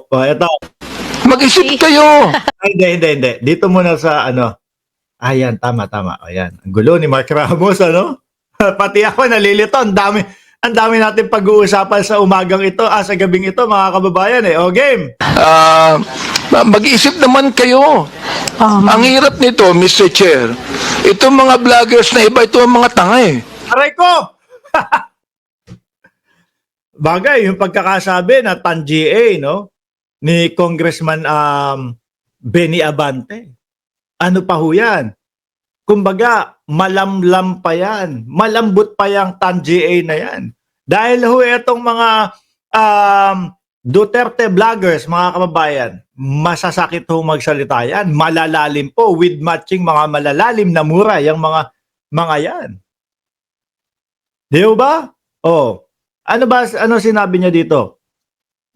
Ito. Mag-isip kayo. Ay, hindi. Dito muna sa ano. Ayan, tama. Ayan. Ang gulo ni Mark Ramos, ano? Pati ako nalilito. Ang dami natin pag-uusapan sa umagang ito, sa gabing ito, mga kababayan eh. O, game. Mag-isip naman kayo. Ang hirap nito, Mr. Chair. Itong mga vloggers na iba, ito ang mga tanga eh. Aray ko! Bagay, yung pagkakasabi na TAN-GA, no? Ni Congressman Benny Abante. Ano pa ho yan? Kumbaga, malamlam pa yan. Malambot pa yung TAN-GA na yan. Dahil ho itong mga Duterte vloggers, mga kababayan, masasakit ho magsalita yan. Malalalim po, with matching mga malalalim na mura yung mga yan. Di ba? Oh. Ano sinabi niya dito?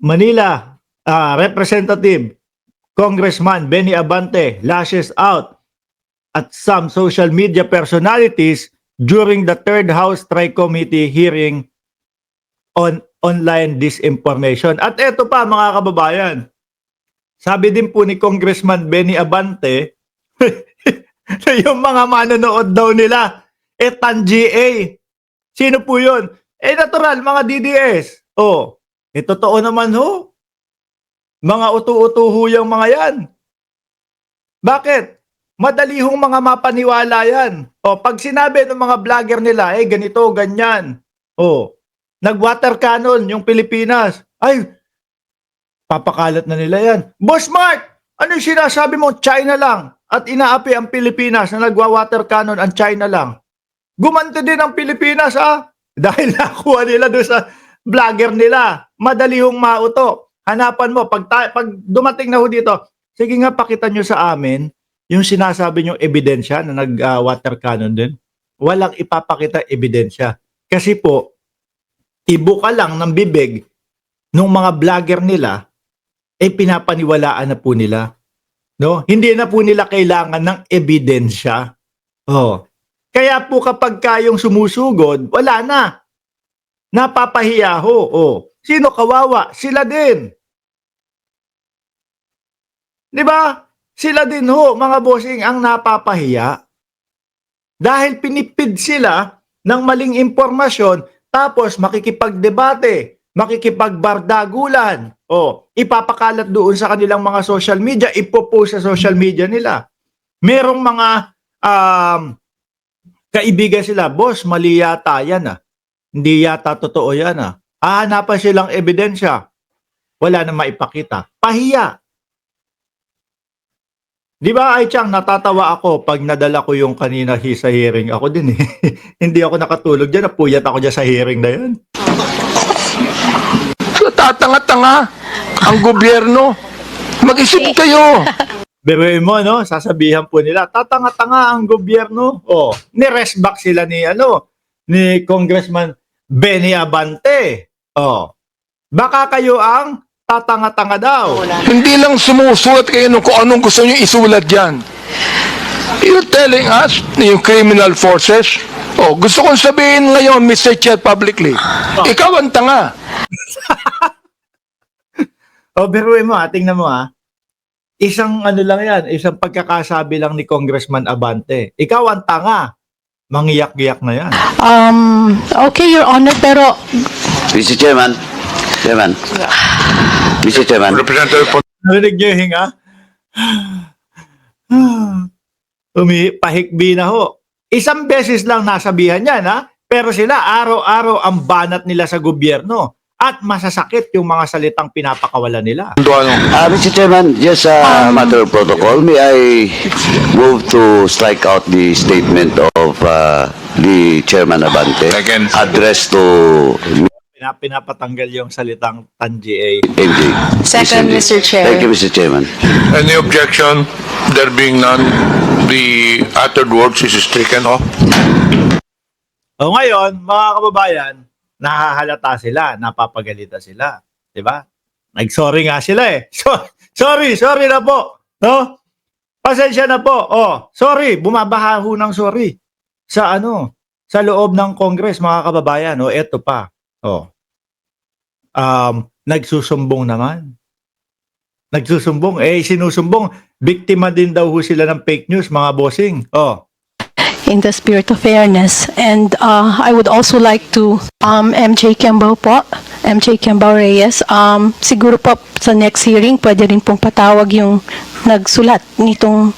Manila, Representative Congressman Benny Abante lashes out at some social media personalities during the third House Tri-Committee hearing on online disinformation. At eto pa mga kababayan, sabi din po ni Congressman Benny Abante na yung mga manonood daw nila TAN-GA. Sino po yun? Natural, mga DDS. Oh, totoo naman ho. Mga utu-utu ho yung mga yan. Bakit? Madali hong mga mapaniwala yan. O, pag sinabi ng mga vlogger nila, ganito, ganyan. O, nag-water cannon yung Pilipinas. Ay, papakalat na nila yan. Boss Mark, ano yung sinasabi mo? China lang. At inaapi ang Pilipinas na nagwa-water cannon ang China lang. Gumanti din ang Pilipinas, dahil nakuha nila doon sa vlogger nila. Madali hong mauto. Hanapan mo, pag dumating na ho dito, sige nga pakita nyo sa amin yung sinasabi nyong ebidensya na nag-water cannon din. Walang ipapakita ebidensya. Kasi po, ibuka lang ng bibig ng mga vlogger nila, pinapaniwalaan na po nila. No? Hindi na po nila kailangan ng ebidensya. Oh. Kaya po kapag kayong sumusugod, wala na. Napapahiya ho. Oh. Sino kawawa? Sila din. Di ba? Sila din ho, mga bossing, ang napapahiya. Dahil pinipid sila ng maling impormasyon, tapos makikipagdebate, makikipagbardagulan, ipapakalat doon sa kanilang mga social media, ipopost sa social media nila. Merong mga kaibigan sila, boss, mali yata yan Hindi yata totoo yan Hahanapan silang ebidensya. Wala na maipakita. Pahiya. Di ba, Aichang, natatawa ako pag nadala ko yung kanina sa hearing. Ako din Hindi ako nakatulog dyan. Napuyat ako dyan sa hearing na yan. Tatanga-tanga ang gobyerno. Mag-isip kayo. Biruin mo, no? Sasabihan po nila, tatanga-tanga ang gobyerno. Ni-rest back sila ni Congressman Benny Abante. Baka kayo ang tatanga-tanga daw. Hindi lang sumusulat kayo kung anong gusto nyo isulat dyan. You're telling us na yung criminal forces, gusto kong sabihin ngayon, Mr. Chair, publicly, ikaw ang tanga. Biruin mo, tingnan mo Isang lang yan, isang pagkakasabi lang ni Congressman Abante. Ikaw ang tanga. Mangiyak-giyak na yan. Okay, Your Honor, pero Mr. Chairman. Mr. Chairman. Representative Narinig niyo yung hinga? Pahikbi na ho. Isang beses lang nasabihan yan pero sila araw-araw ang banat nila sa gobyerno. At masasakit yung mga salitang pinapakawalan nila. Mr. Chairman, just a matter of protocol, may I move to strike out the statement of the Chairman Abante addressed to Pinapatanggal yung salitang TAN-GA. MJ. Second, Mr. Chair. Thank you, Mr. Chairman. Any objection? There being none, the uttered words is stricken off. Ngayon, mga kababayan, nahahalata sila, napapagalita sila. Diba? Nag-sorry nga sila sorry na po. No? Pasensya na po. Sorry, bumabaha ho ng sorry. Sa sa loob ng Congress, mga kababayan. Eto pa. Nagsusumbong naman. Nagsusumbong. Sinusumbong. Biktima din daw ho sila ng fake news, mga bossing. Oh. in the spirit of fairness. And I would also like to, MJ Kembao po, MJ Kembao Reyes, siguro po sa next hearing, pwede rin pong patawag yung nagsulat nitong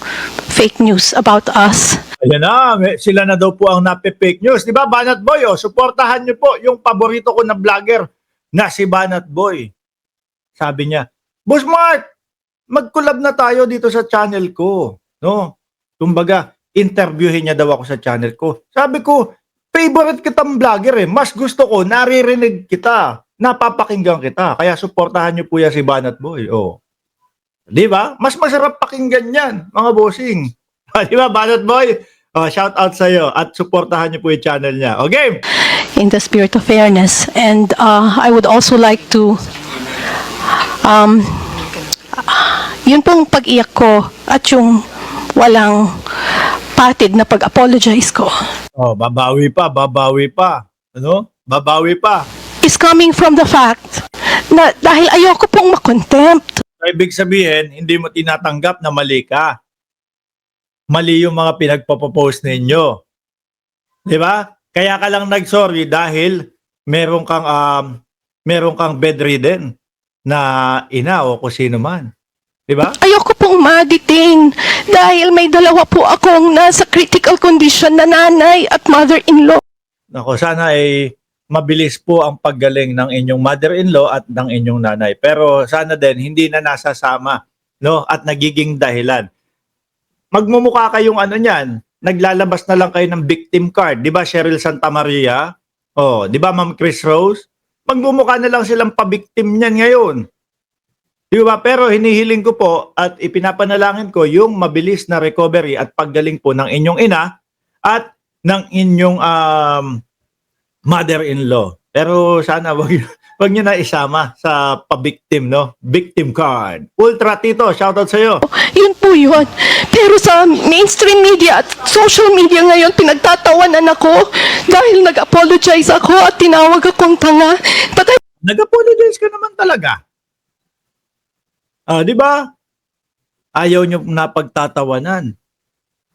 fake news about us. Ayan na, sila na daw po ang nape-fake news. Di ba, Banat Boy, suportahan niyo po yung paborito ko na vlogger na si Banat Boy. Sabi niya, Boss Mark, mag-collab na tayo dito sa channel ko. No? Kumbaga, interviewin niya daw ako sa channel ko. Sabi ko, favorite kitang vlogger eh. Mas gusto ko, naririnig kita. Napapakinggan kita. Kaya suportahan niyo po yan si Banat Boy. Oh. Di ba? Mas masarap pakinggan yan, mga bossing. Di ba, Banat Boy? Oh, shout out sa iyo at suportahan niyo po yung channel niya. Okay? In the spirit of fairness. And I would also like to, yun pong pag-iyak ko at yung walang patid na pag-apologize ko Oh, babawi pa, babawi pa. Ano? Babawi pa. is coming from the fact na dahil ayoko pong makontempt. Ibig sabihin, hindi mo tinatanggap na mali ka. Mali yung mga pinagpapopost ninyo. Di ba? Kaya ka lang nag-sorry dahil meron kang bedridden na ina o kung sino man. Di ba? Ayoko pong ma-detain dahil may dalawa po akong nasa critical condition na nanay at mother-in-law. Nako, sana ay mabilis po ang paggaling ng inyong mother-in-law at ng inyong nanay. Pero sana din hindi na nasasama, no? At nagiging dahilan. Magmumukha kayong ano niyan, naglalabas na lang kayo ng victim card, 'di ba, Cheryl Santa Maria? Oh, 'di ba, Ma'am Chris Rose? Magmumukha na lang silang pa-victim niyan ngayon. 'Di ba? Pero hinihiling ko po at ipinapanalangin ko yung mabilis na recovery at paggaling po ng inyong ina at ng inyong mother-in-law. Pero sana wag niyo na isama sa pa-victim, no? Victim card. Ultra Tito, shoutout sa iyo. Yun po yun. Pero sa mainstream media at social media ngayon, pinagtatawanan ako dahil nag-apologize ako at tinawag akong tanga. But Nag-apologize ka naman talaga. Di ba? Ayaw nyo na pagtatawanan.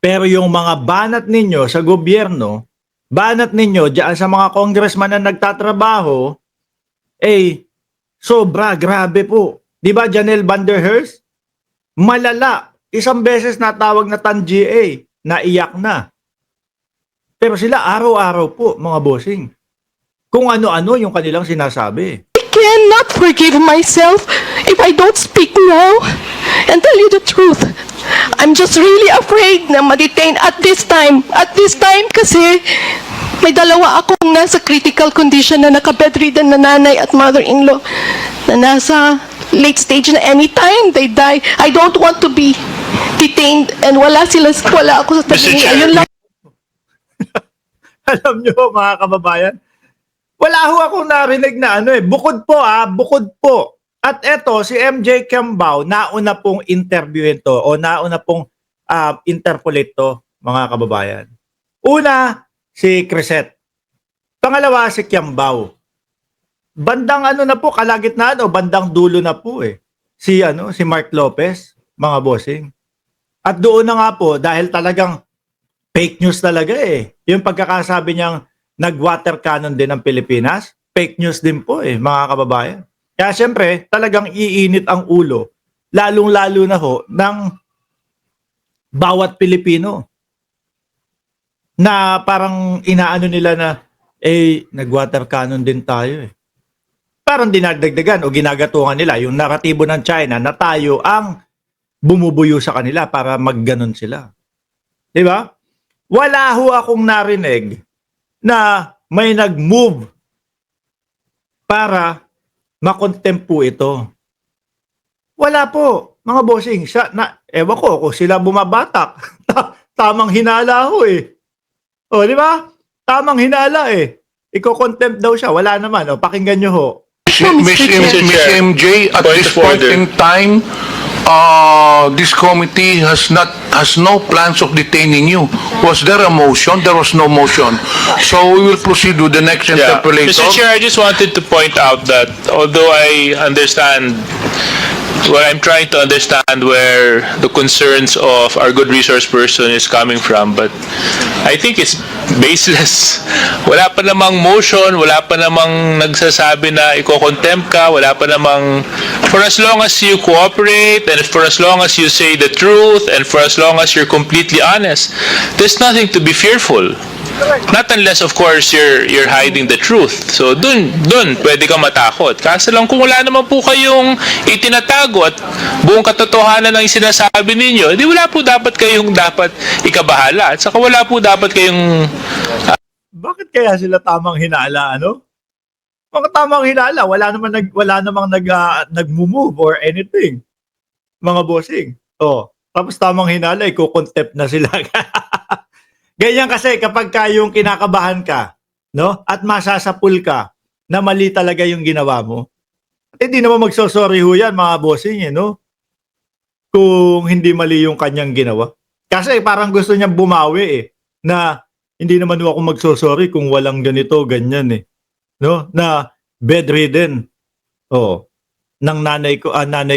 Pero yung mga banat ninyo sa gobyerno, banat ninyo diyan sa mga congressman na nagtatrabaho, sobra, grabe po. Di ba, Janelle Van der Hearst? Malala. Isang beses natawag na TAN-GA, naiyak na. Pero sila araw-araw po, mga bossing. Kung ano-ano yung kanilang sinasabi. I cannot forgive myself if I don't speak now and tell you the truth. I'm just really afraid na ma-detain at this time. At this time kasi may dalawa akong nasa critical condition na naka-bedridden na nanay at mother-in-law na nasa late stage na anytime they die. I don't want to be detained and wala ako sa tabi. Ayun lang. Alam nyo, mga kababayan, wala ho akong narinig na bukod po. At eto, si MJ Kembao, nauna pong interviewin to o nauna pong interpolate to, mga kababayan. Una, si Crisette. Pangalawa, si Kembao. Bandang na po, kalagitnaan o bandang dulo na po Si Mark Lopez, mga bossing. At doon na nga po, dahil talagang fake news talaga Yung pagkakasabi niyang nag-water cannon din ng Pilipinas, fake news din po mga kababayan. Kaya siyempre, talagang iinit ang ulo, lalong-lalo na ho, ng bawat Pilipino. Na parang inaano nila na, nag-water cannon din tayo Parang dinagdagdagan o ginagatungan nila yung naratibo ng China na tayo ang bumubuyo sa kanila para magganon sila. Di ba? Wala ho akong narinig na may nag-move para makontempt po ito. Wala po, mga bossing. Ewan ko kung sila bumabatak. Tamang hinala ho O, di ba? Tamang hinala Iko-contempt daw siya. Wala naman. O, pakinggan nyo ho. Miss MJ, at this point in time, this committee has no plans of detaining you. Was there a motion? There was no motion. So we will proceed with the next interpolator. Mr. Chair, I just wanted to point out that although I understand Well, I'm trying to understand where the concerns of our good resource person is coming from, but I think it's baseless. Wala pa namang motion, wala pa namang nagsasabi na iko-contempt ka, wala pa namang, for as long as you cooperate, and for as long as you say the truth, and for as long as you're completely honest, there's nothing to be fearful. Not unless, of course, you're hiding the truth. So, dun pwede kang matakot. Kaso lang kung wala naman po kayong itinatago at buong katotohanan ng sinasabi ninyo, di wala po dapat kayong dapat ikabahala. At saka wala po dapat kayong Bakit kaya sila tamang hinala, ano? Mga tamang hinala, wala namang nagmo-move or anything. Mga bossing. Oh, tapos tamang hinala, iko-contempt na sila. Ganyan kasi kapag yung kinakabahan ka, no? At masasapul ka na mali talaga yung ginawa mo. At hindi naman magsosorry ho yan, mga bossing, no? Kung hindi mali yung kanyang ginawa. Kasi parang gusto niya bumawi na hindi naman ako magsosorry kung walang ganito, ganyan no? Na bedridden. Oh, ng nanay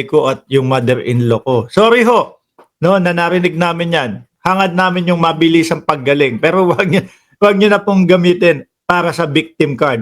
ko at yung mother-in-law ko. Sorry ho. No, na narinig namin 'yan. Hangad namin yung mabilisang paggaling. Pero wag niyo na pong gamitin para sa victim card.